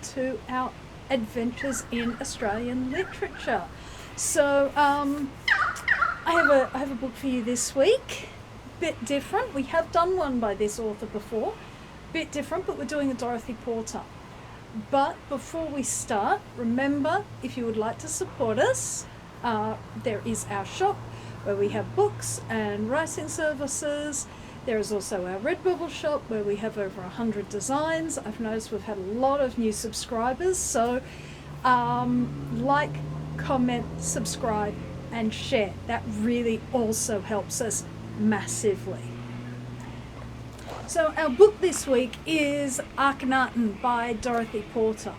to our adventures in Australian literature. So I have a book for you this week. Bit different. We have done one by this author before. Bit different, but we're doing a Dorothy Porter. But before we start, remember, if you would like to support us, there is our shop where we have books and writing services. There is also our Redbubble shop where we have over 100 designs. I've noticed we've had a lot of new subscribers, so like, comment, subscribe and share. That really also helps us massively. So our book this week is Akhenaten by Dorothy Porter.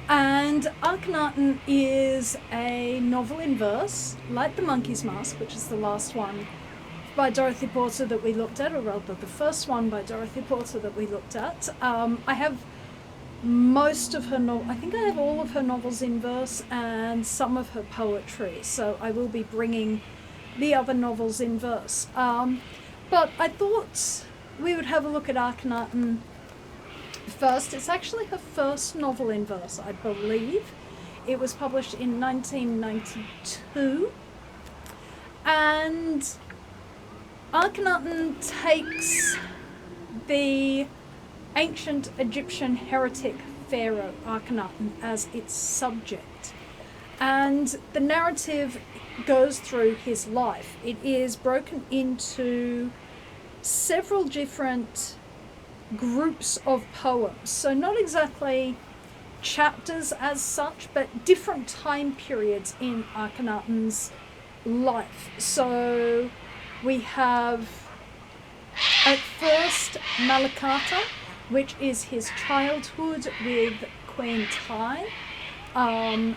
And Akhenaten is a novel in verse, like The Monkey's Mask, which is the last one by Dorothy Porter that we looked at, or rather the first one by Dorothy Porter that we looked at. I have most of her I think I have all of her novels in verse and some of her poetry, so I will be bringing the other novels in verse. But I thought we would have a look at Akhenaten first. It's actually her first novel in verse, I believe. It was published in 1992. And Akhenaten takes the ancient Egyptian heretic pharaoh Akhenaten as its subject. And the narrative goes through his life. It is broken into several different groups of poems. So not exactly chapters as such, but different time periods in Akhenaten's life. So we have at first Malakata, which is his childhood with Queen Tai.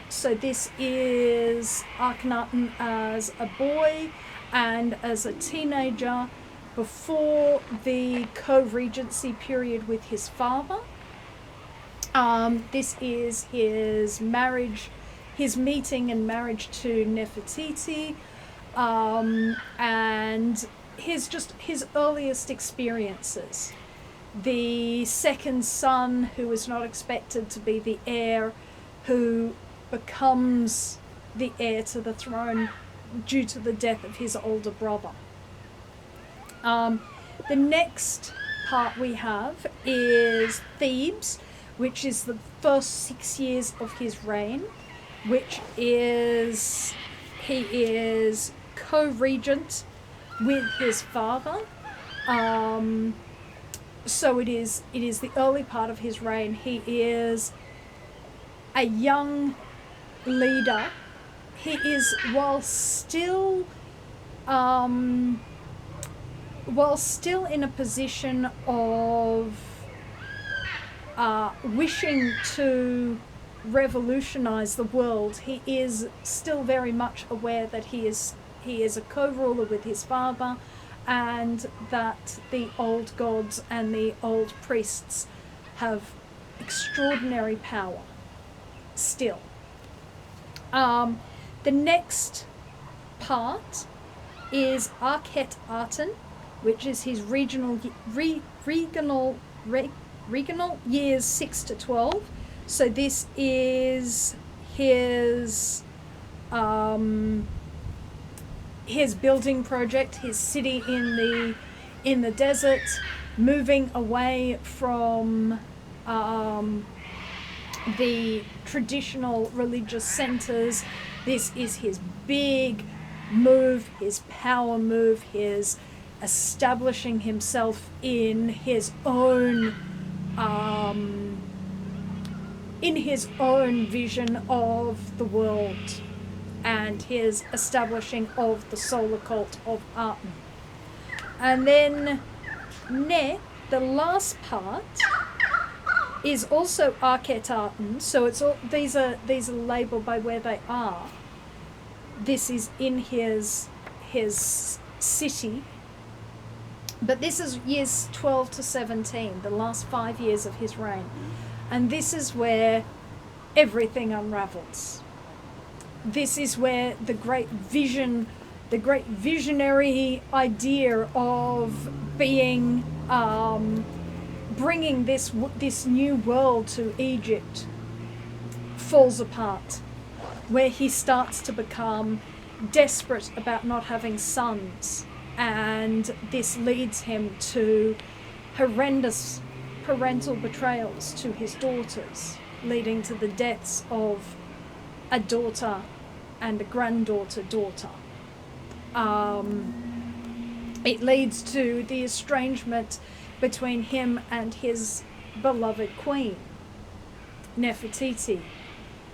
So this is Akhenaten as a boy and as a teenager before the co-regency period with his father. This is his marriage, his meeting and marriage to Nefertiti, and his earliest experiences. The second son, who is not expected to be the heir, who becomes the heir to the throne due to the death of his older brother. The next part we have is Thebes, which is the first 6 years of his reign, which is he is co-regent with his father. So it is the early part of his reign. He is a young leader. He is, while still in a position of wishing to revolutionize the world, he is still very much aware that he is a co-ruler with his father, and that the old gods and the old priests have extraordinary power still. The next part is Akhenaten, which is his regnal years 6 to 12. So this is his building project, his city in the desert, moving away from the traditional religious centers. This is his big move, his power move, his establishing himself in his own vision of the world, and his establishing of the solar cult of Aten. And then the last part is also Akhenaten. So it's all, these are labeled by where they are. This is in his city, but this is years 12 to 17, the last 5 years of his reign, and this is where everything unravels. This is where the great visionary idea of being bringing this new world to Egypt falls apart, where he starts to become desperate about not having sons, and this leads him to horrendous parental betrayals to his daughters, leading to the deaths of a daughter and a daughter. It leads to the estrangement between him and his beloved queen, Nefertiti.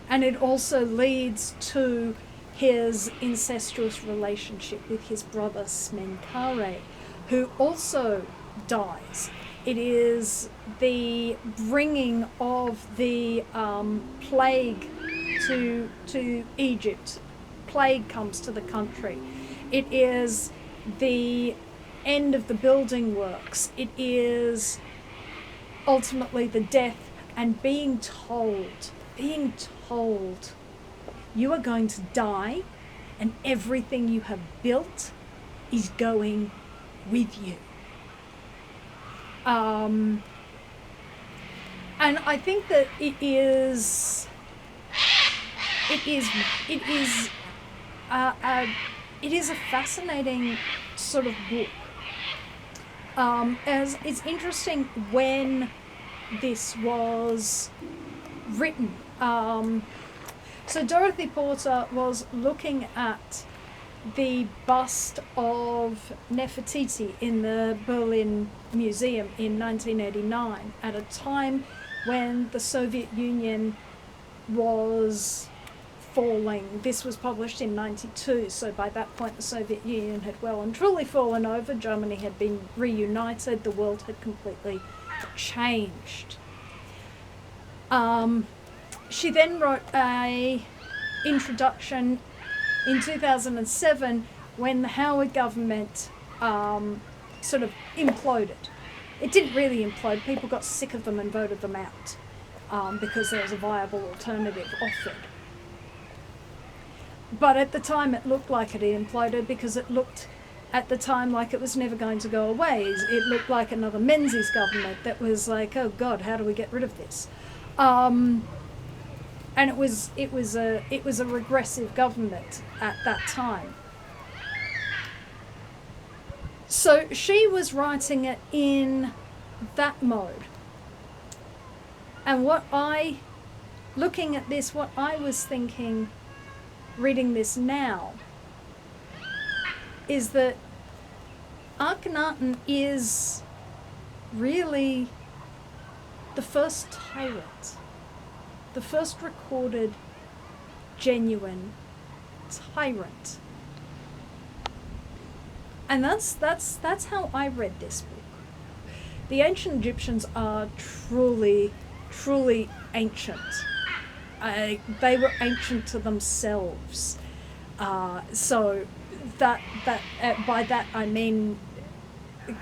And it also leads to his incestuous relationship with his brother Smenkhare, who also dies. It is the bringing of the plague to Egypt. Plague comes to the country. It is the end of the building works. It is ultimately the death and being told, you are going to die and everything you have built is going with you. And I think that it is a fascinating sort of book. As it's interesting when this was written. So Dorothy Porter was looking at the bust of Nefertiti in the Berlin Museum in 1989, at a time when the Soviet Union was falling. This was published in 92, so by that point the Soviet Union had well and truly fallen over. Germany had been reunited. The world had completely changed. She then wrote a introduction in 2007 when the Howard government sort of imploded. It didn't really implode. People got sick of them and voted them out because there was a viable alternative offered. But at the time it looked like it had imploded because it looked at the time like it was never going to go away. It looked like another Menzies government that was like, oh God, how do we get rid of this? And it was a regressive government at that time. So she was writing it in that mode. And looking at this, what I was thinking, reading this now, is that Akhenaten is really the first tyrant, the first recorded genuine tyrant. And that's how I read this book. The ancient Egyptians are truly ancient. They were ancient to themselves. So that by that I mean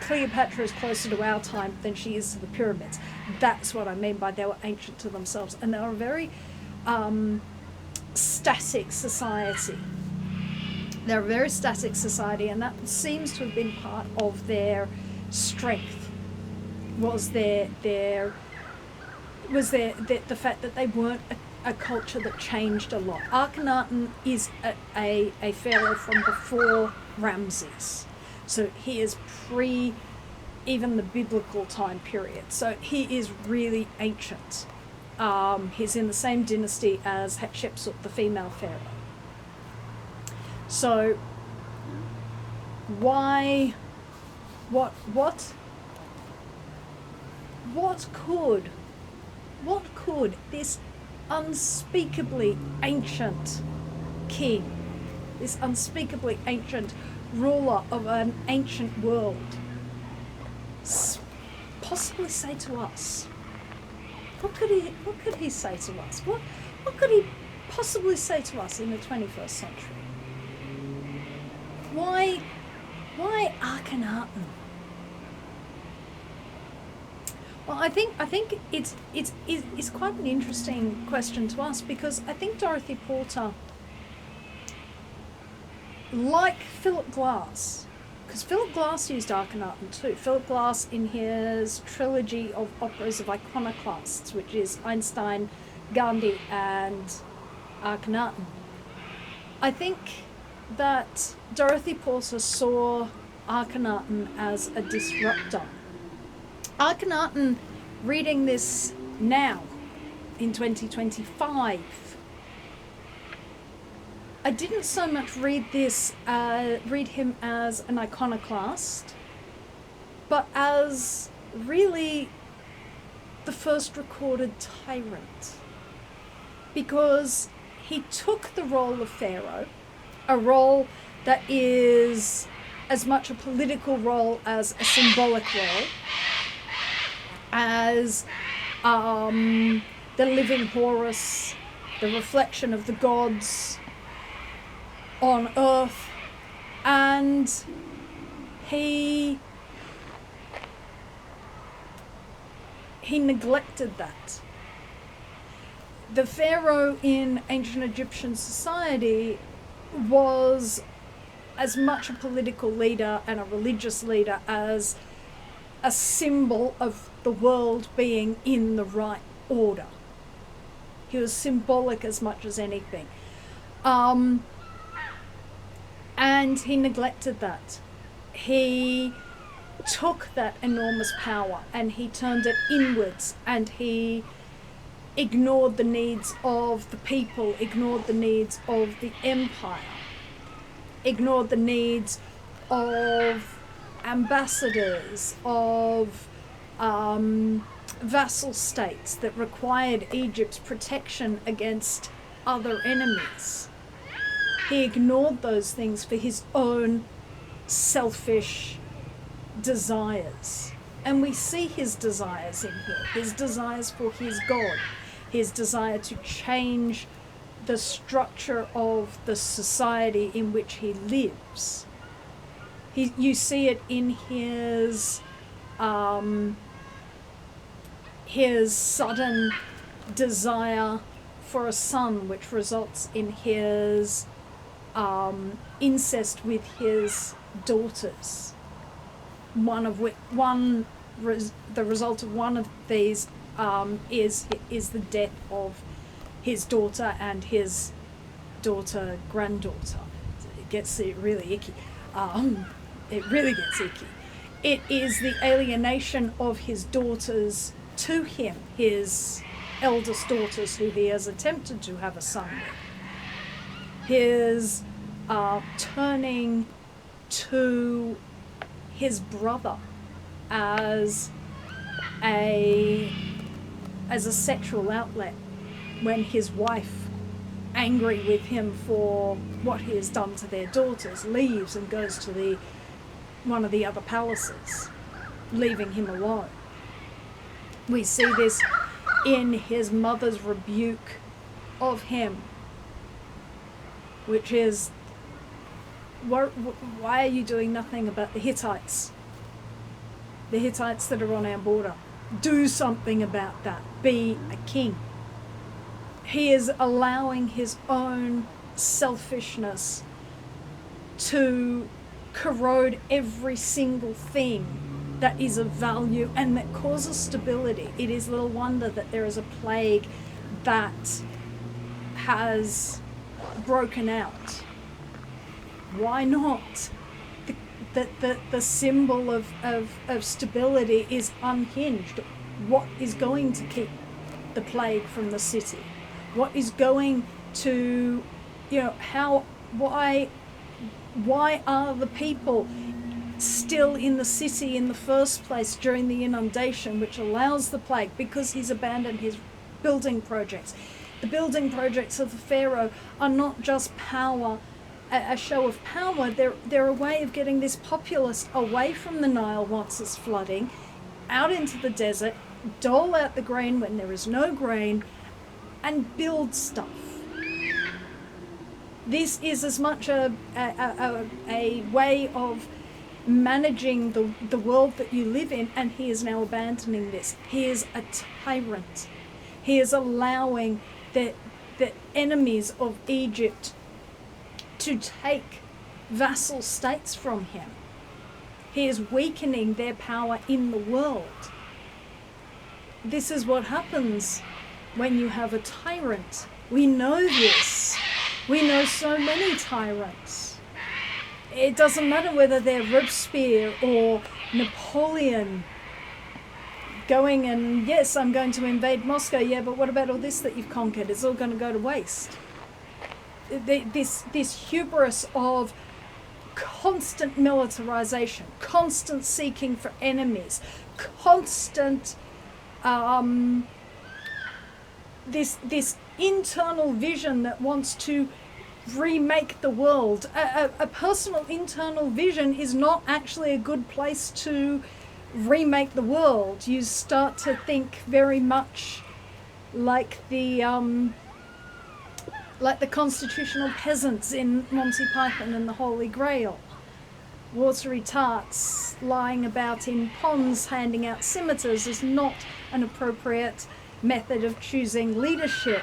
Cleopatra is closer to our time than she is to the pyramids. That's what I mean by they were ancient to themselves, and they were a very static society. They're a very static society, and that seems to have been part of their strength. Was the fact that they weren't a culture that changed a lot. Akhenaten is a pharaoh from before Ramses. So he is pre even the biblical time period. So he is really ancient. He's in the same dynasty as Hatshepsut, the female pharaoh. So why, what could this unspeakably ancient king, this unspeakably ancient ruler of an ancient world, possibly say to us? What could he say to us? What could he possibly say to us in the 21st century? Why Akhenaten? Well, I think it's quite an interesting question to ask, because I think Dorothy Porter, like Philip Glass, because Philip Glass used Akhenaten too. Philip Glass, in his trilogy of operas of Iconoclasts, which is Einstein, Gandhi and Akhenaten. I think that Dorothy Porter saw Akhenaten as a disruptor. Akhenaten, reading this now in 2025, I didn't so much read him as an iconoclast, but as really the first recorded tyrant. Because he took the role of Pharaoh, a role that is as much a political role as a symbolic role, as the living Horus, the reflection of the gods on earth, and he neglected that. The pharaoh in ancient Egyptian society was as much a political leader and a religious leader as a symbol of the world being in the right order. He was symbolic as much as anything. And he neglected that. He took that enormous power and he turned it inwards, and he ignored the needs of the people, ignored the needs of the empire, ignored the needs of ambassadors, of vassal states that required Egypt's protection against other enemies. He ignored those things for his own selfish desires. And we see his desires in here, his desires for his God, his desire to change the structure of the society in which he lives. You see it in his sudden desire for a son, which results in his incest with his daughters. The result of one of these is the death of his daughter and his granddaughter. It gets really icky. It really gets icky. It is the alienation of his daughters to him, his eldest daughters, who he has attempted to have a son with. His turning to his brother as a sexual outlet when his wife, angry with him for what he has done to their daughters, leaves and goes to one of the other palaces, leaving him alone. We see this in his mother's rebuke of him, which is, why are you doing nothing about the Hittites? The Hittites that are on our border. Do something about that. Be a king. He is allowing his own selfishness to corrode every single thing that is of value and that causes stability. It is little wonder that there is a plague that has broken out. Why not? The symbol of stability is unhinged. What is going to keep the plague from the city? What is going to, why are the people still in the city in the first place during the inundation, which allows the plague? Because he's abandoned his building projects. The building projects of the pharaoh are not just power, a show of power. They're a way of getting this populace away from the Nile once it's flooding, out into the desert, dole out the grain when there is no grain, and build stuff. This is as much a way of managing the world that you live in, and he is now abandoning this. He is a tyrant. He is allowing the enemies of Egypt to take vassal states from him. He is weakening their power in the world. This is what happens when you have a tyrant. We know this. We know so many tyrants. It doesn't matter whether they're Robespierre or Napoleon going and, yes, I'm going to invade Moscow, yeah, but what about all this that you've conquered? It's all going to go to waste. This hubris of constant militarization, constant seeking for enemies, constant this internal vision that wants to remake the world. A personal internal vision is not actually a good place to remake the world. You start to think very much like the constitutional peasants in Monty Python and the Holy Grail. Watery tarts lying about in ponds handing out scimitars is not an appropriate method of choosing leadership.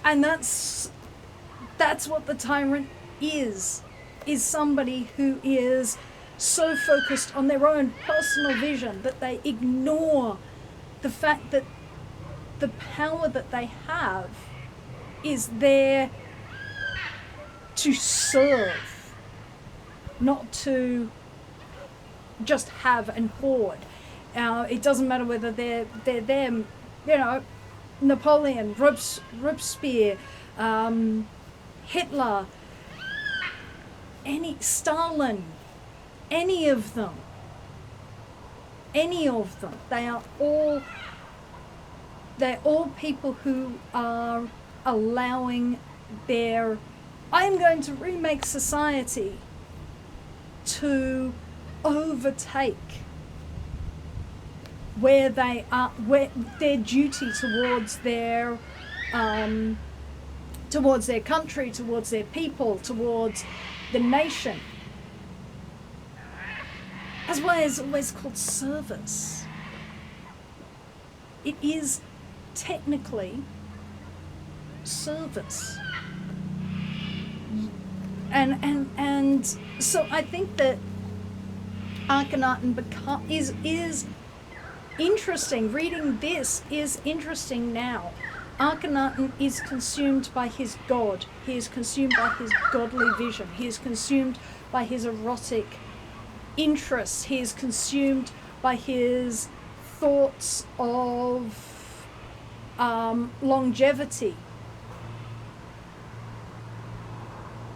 And that's what the tyrant is somebody who is so focused on their own personal vision that they ignore the fact that the power that they have is there to serve, not to just have and hoard. It doesn't matter whether they're them, Napoleon, Robespierre, Hitler, Stalin, any of them. They're all people who are allowing I'm going to remake society to overtake where they are, where their duty towards their country, towards their people, towards the nation. That's why it's always called service. It is technically service. And so I think that Akhenaten is interesting. Reading this is interesting now. Akhenaten is consumed by his god. He is consumed by his godly vision. He is consumed by his erotic interests. He is consumed by his thoughts of longevity.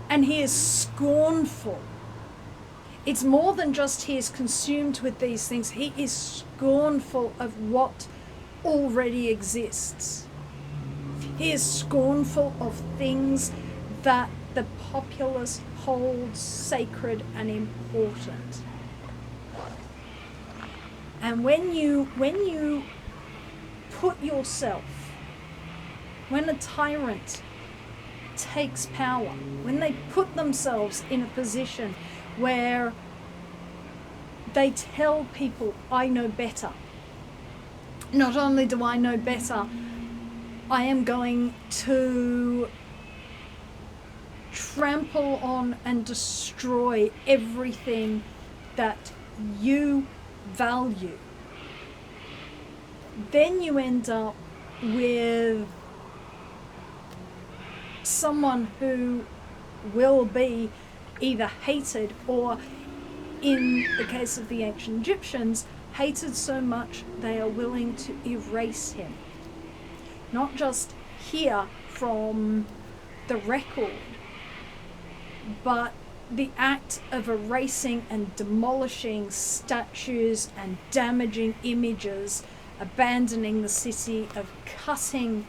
And he is scornful. It's more than just he is consumed with these things. He is scornful of what already exists. He is scornful of things that the populace holds sacred and important. And when you put yourself, when a tyrant takes power, when they put themselves in a position where they tell people, I know better. Not only do I know better, I am going to trample on and destroy everything that you value. Then you end up with someone who will be either hated or, in the case of the ancient Egyptians, hated so much they are willing to erase him. Not just hear from the record, but the act of erasing and demolishing statues and damaging images, abandoning the city, of cutting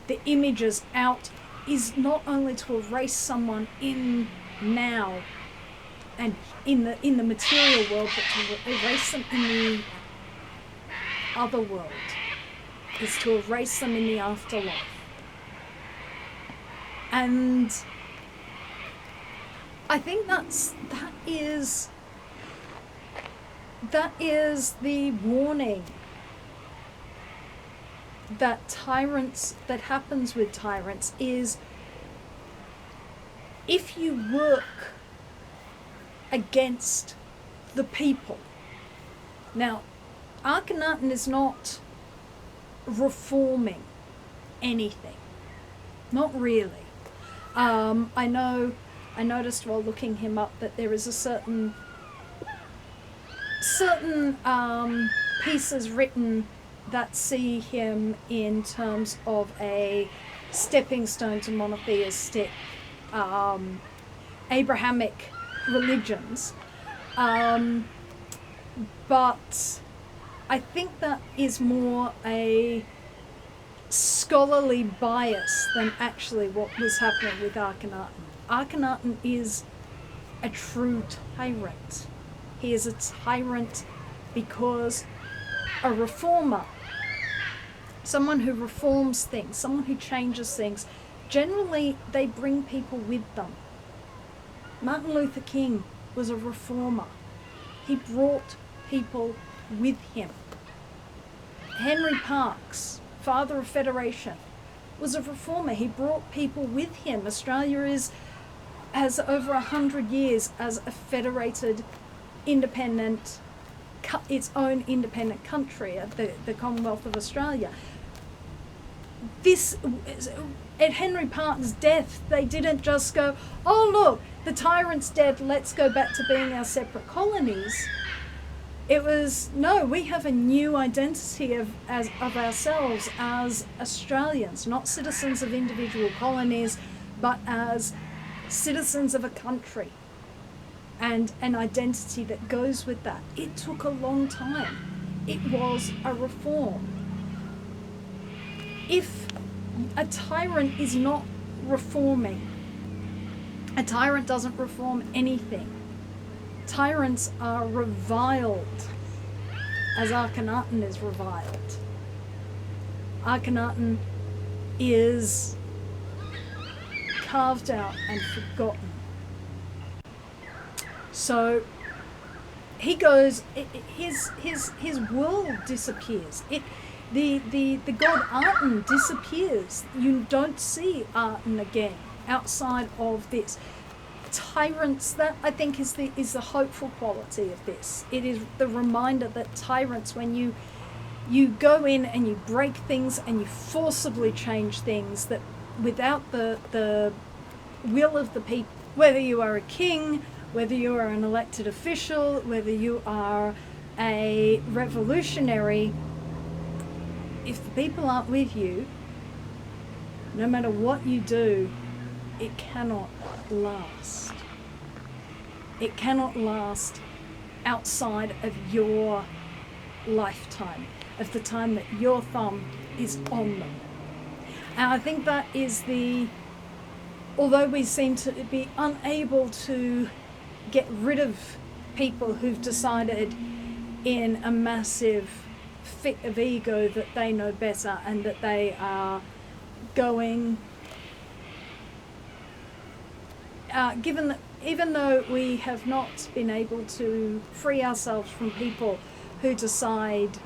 the images out, is not only to erase someone in now and in the material world, but to erase them in the other world, is to erase them in the afterlife. And I think that is the warning that happens with tyrants, is if you work against the people. Now, Akhenaten is not reforming anything. Not really. I noticed while looking him up that there is a certain pieces written that see him in terms of a stepping stone to monotheistic Abrahamic religions, but I think that is more a scholarly bias than actually what was happening with Akhenaten. Akhenaten is a true tyrant. He is a tyrant because a reformer, someone who reforms things, someone who changes things, generally they bring people with them. Martin Luther King was a reformer. He brought people with him. Henry Parkes, father of Federation, was a reformer. He brought people with him. Australia has over 100 years as a federated, independent, its own independent country, the Commonwealth of Australia. At Henry Parkes' death, they didn't just go, oh look, the tyrant's dead, let's go back to being our separate colonies. It was, no, we have a new identity of ourselves as Australians, not citizens of individual colonies, but as citizens of a country, and an identity that goes with that. It took a long time. It was a reform. If a tyrant is not reforming, a tyrant doesn't reform anything. Tyrants are reviled, as Akhenaten is reviled. Akhenaten is carved out and forgotten. So he goes, his world disappears. The god Aten disappears. You don't see Aten again outside of this. Tyrants, that I think is the hopeful quality of this. It is the reminder that tyrants, when you go in and you break things and you forcibly change things, that without the will of the people, whether you are a king, whether you are an elected official, whether you are a revolutionary, if the people aren't with you, no matter what you do, it cannot last. It cannot last outside of your lifetime, of the time that your thumb is on them. And I think that is although we seem to be unable to get rid of people who've decided in a massive fit of ego that they know better and that they are going, given that even though we have not been able to free ourselves from people who decide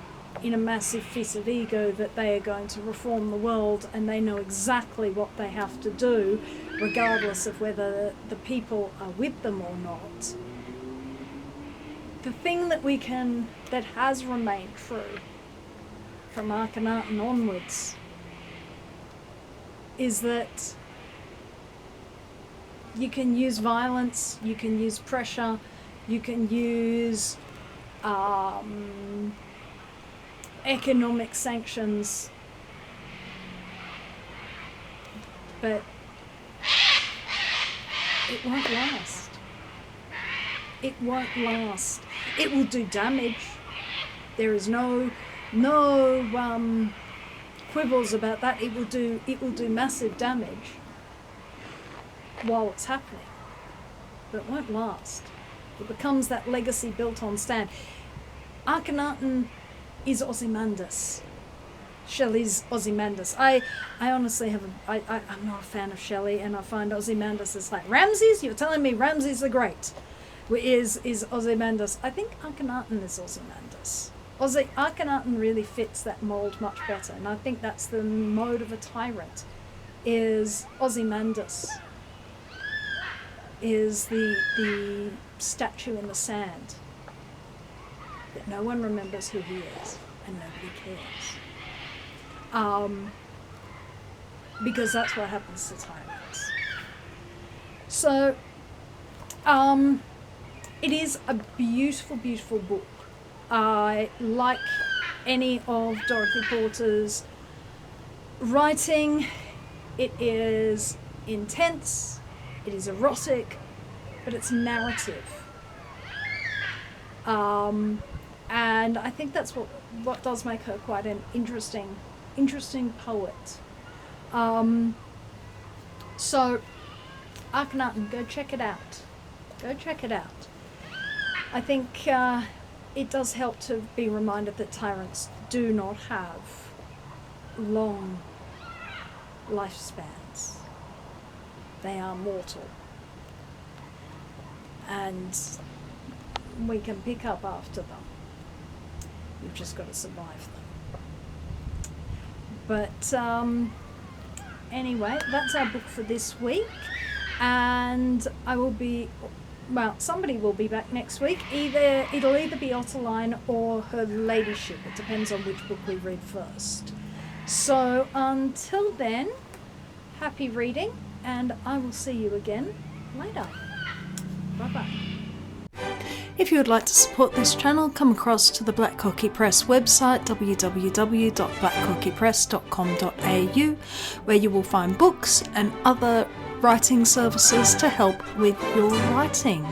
in a massive fit of ego that they are going to reform the world and they know exactly what they have to do, regardless of whether the people are with them or not. The thing that has remained true from Akhenaten onwards is that you can use violence, you can use pressure, you can use economic sanctions, but it won't last. It won't last. It will do damage. There is no quibbles about that. It will do massive damage while it's happening, but it won't last. It becomes that legacy built on stand. Akhenaten is Ozymandias. Shelley's Ozymandias. I honestly I'm not a fan of Shelley, and I find Ozymandias is like Ramses. You're telling me Ramses the Great is Ozymandias? I think Akhenaten is Ozymandias. Akhenaten really fits that mold much better, and I think that's the mode of a tyrant. Is Ozymandias is the statue in the sand that no one remembers who he is and nobody cares. because that's what happens to tyrants. So, it is a beautiful, beautiful book. I like any of Dorothy Porter's writing. It is intense, it is erotic, but it's narrative. And I think that's what does make her quite an interesting poet. So, Akhenaten, go check it out. Go check it out. I think it does help to be reminded that tyrants do not have long lifespans. They are mortal. And we can pick up after them. We've just got to survive them. But anyway, that's our book for this week. And I will be, well, somebody will be back next week. It'll either be Otterline or Her Ladyship. It depends on which book we read first. So until then, happy reading, and I will see you again later. Bye-bye. If you would like to support this channel, come across to the Black Cockie Press website, www.blackcockiepress.com.au, where you will find books and other writing services to help with your writing.